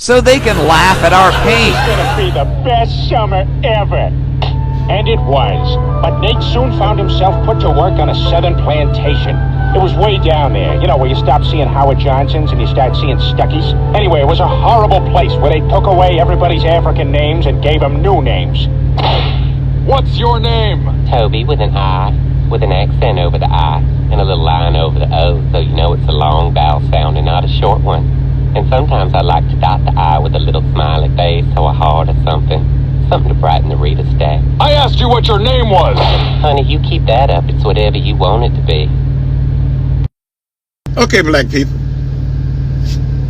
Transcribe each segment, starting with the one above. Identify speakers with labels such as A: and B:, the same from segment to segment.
A: so they can laugh at our pain.
B: It's gonna be the best summer ever. And it was. But Nate soon found himself put to work on a southern plantation. It was way down there, you know, where you stop seeing Howard Johnsons and you start seeing Stuckies. Anyway, it was a horrible place where they took away everybody's African names and gave them new names.
C: What's your name?
D: Toby with an I, with an accent over the I, and a little line over the O, so you know it's a long vowel sound and not a short one. And sometimes I like to dot the I with a little smiley face or a heart or something. Something to brighten the reader's day.
C: I asked you what your name was.
D: Honey, you keep that up. It's whatever you want it to be.
E: Okay, black people.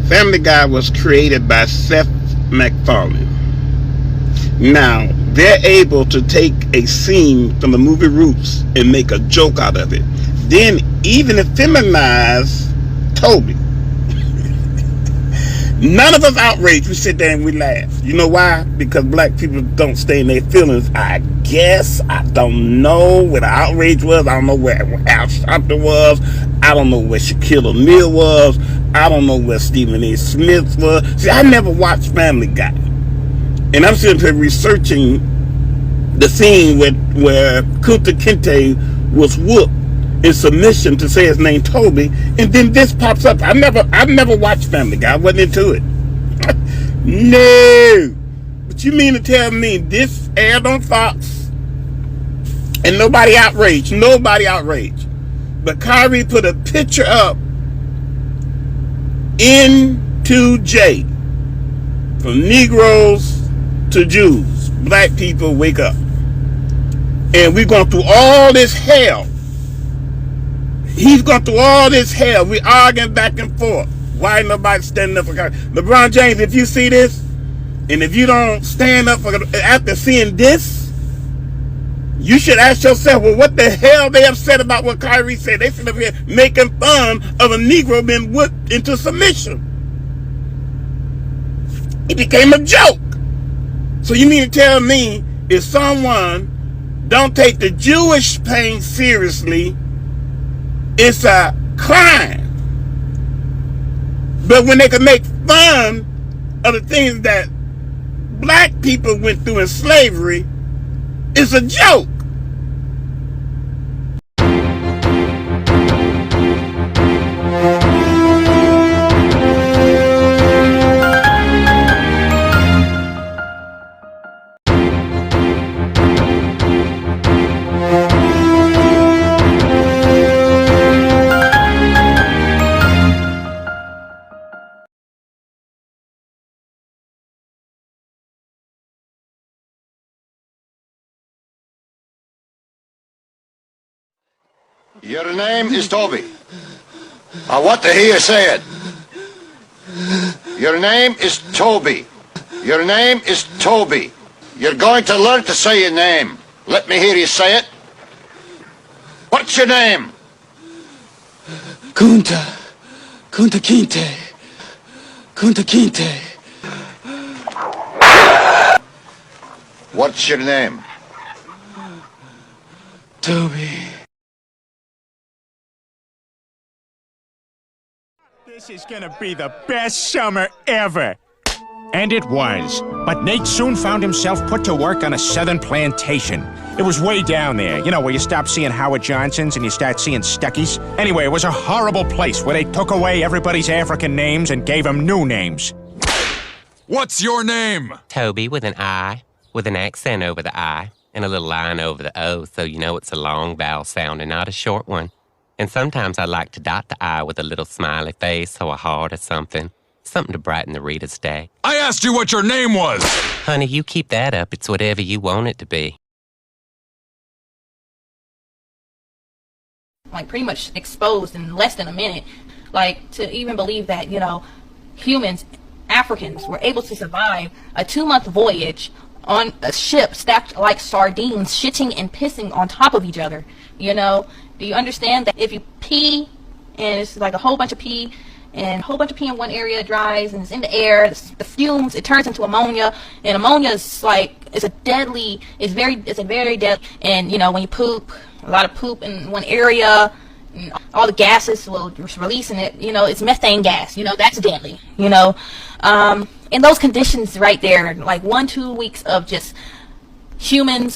E: Family Guy was created by Seth MacFarlane. Now, they're able to take a scene from the movie Roots and make a joke out of it. Then even feminize Toby. None of us outraged. We sit there and we laugh. You know why? Because black people don't stay in their feelings. I guess. I don't know where the outrage was. I don't know where Al Sharpton was. I don't know where Shaquille O'Neal was. I don't know where Stephen A. Smith was. See, I never watched Family Guy. And I'm sitting here researching the scene where Kunta Kinte was whooped in submission to say his name Toby, and then this pops up. I've never watched Family Guy. I wasn't into it. No. But you mean to tell me this aired on Fox and nobody outraged? Nobody outraged. But Kyrie put a picture up into J from Negroes to Jews. Black people, wake up. And we're going through all this hell. He's gone through all this hell. We arguing back and forth. Why ain't nobody standing up for God? LeBron James, if you see this, and if you don't stand up for after seeing this, you should ask yourself, well, what the hell they upset about what Kyrie said? They sit up here making fun of a Negro being whipped into submission. It became a joke. So you mean to tell me if someone don't take the Jewish pain seriously, it's a crime? But when they can make fun of the things that black people went through in slavery, it's a joke.
F: Your name is Toby. I want to hear you say it. Your name is Toby. Your name is Toby. You're going to learn to say your name. Let me hear you say it. What's your name?
G: Kunta Kinte. Kunta Kinte.
F: What's your name?
G: Toby.
B: This is gonna be the best summer ever. And it was. But Nate soon found himself put to work on a southern plantation. It was way down there, you know, where you stop seeing Howard Johnsons and you start seeing Stuckies. Anyway, it was a horrible place where they took away everybody's African names and gave them new names.
C: What's your name?
D: Toby with an I, with an accent over the I, and a little line over the O, so you know it's a long vowel sound and not a short one. And sometimes I like to dot the I with a little smiley face or a heart or something. Something to brighten the reader's day.
C: I asked you what your name was.
D: Honey, you keep that up. It's whatever you want it to be.
H: Like pretty much exposed in less than a minute. Like to even believe that, you know, humans, Africans, were able to survive a 2-month voyage on a ship stacked like sardines, shitting and pissing on top of each other, you know? Do you understand that if you pee, and it's like a whole bunch of pee, and a whole bunch of pee in one area dries, and it's in the air, the fumes, it turns into ammonia, and ammonia is like, it's a very deadly, and you know, when you poop, a lot of poop in one area, and all the gases will release in it. You know, it's methane gas. You know, that's deadly. You know, in those conditions right there, like 1-2 weeks of just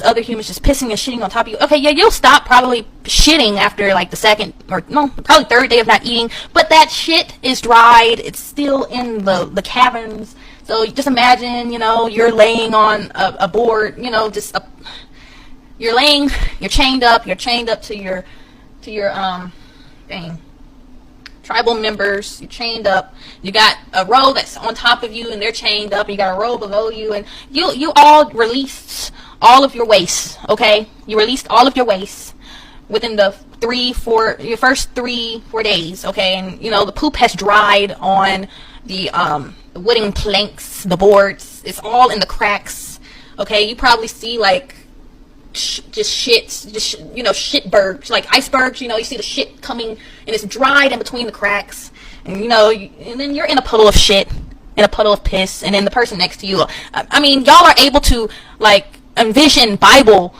H: other humans just pissing and shitting on top of you. Okay, yeah, you'll stop probably shitting after like the second or no, probably third day of not eating, but that shit is dried. It's still in the caverns. So just imagine, you know, you're laying on a board, you know, you're chained up to your tribal members. You're chained up. You got a row that's on top of you, and they're chained up. You got a row below you, and you all released all of your waste. Okay, you released all of your waste within the your first 3-4 days. Okay, and you know the poop has dried on the wooden planks, the boards. It's all in the cracks. Okay, you probably see like shitbergs, like icebergs. You know, you see the shit coming, and it's dried in between the cracks, and you know, and then you're in a puddle of shit, in a puddle of piss, and then the person next to you. I mean, y'all are able to like envision Bible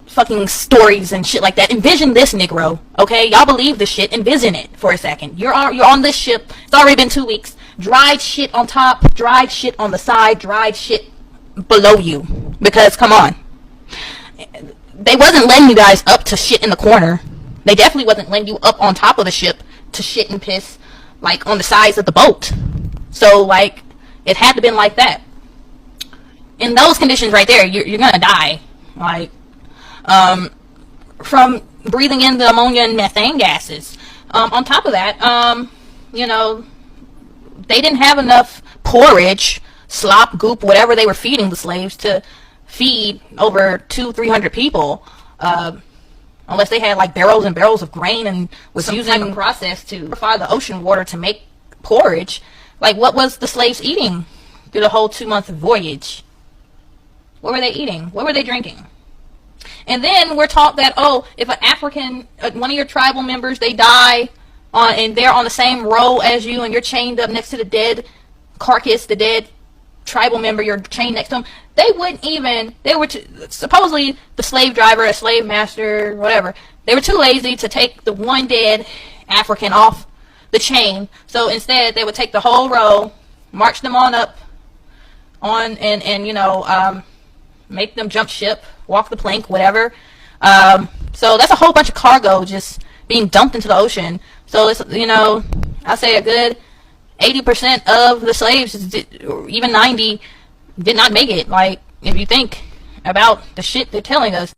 H: fucking stories and shit like that. Envision this, Negro. Okay, y'all believe this shit. Envision it for a second. You're on this ship. It's already been 2 weeks. Dried shit on top, dried shit on the side, dried shit below you. Because come on. They wasn't letting you guys up to shit in the corner. They definitely wasn't letting you up on top of the ship to shit and piss like on the sides of the boat. So like it had to been like that. In those conditions right there, you're gonna die. Like from breathing in the ammonia and methane gases. On top of that, you know, they didn't have enough porridge, slop, goop, whatever they were feeding the slaves to feed over 200-300 people, unless they had like barrels and barrels of grain and was using a process to purify the ocean water to make porridge. Like, what was the slaves eating through the whole 2-month voyage? What were they eating? What were they drinking? And then we're taught that, oh, if an African, one of your tribal members, they die and they're on the same row as you, and you're chained up next to the dead carcass, the dead tribal member, you're chained next to them, they wouldn't even, supposedly the slave driver, a slave master, whatever, they were too lazy to take the one dead African off the chain. So instead they would take the whole row, march them on up on, and you know, make them jump ship, walk the plank, whatever. So that's a whole bunch of cargo just being dumped into the ocean. So it's, you know, I say a good 80% of the slaves, or even 90, did not make it. Like, if you think about the shit they're telling us.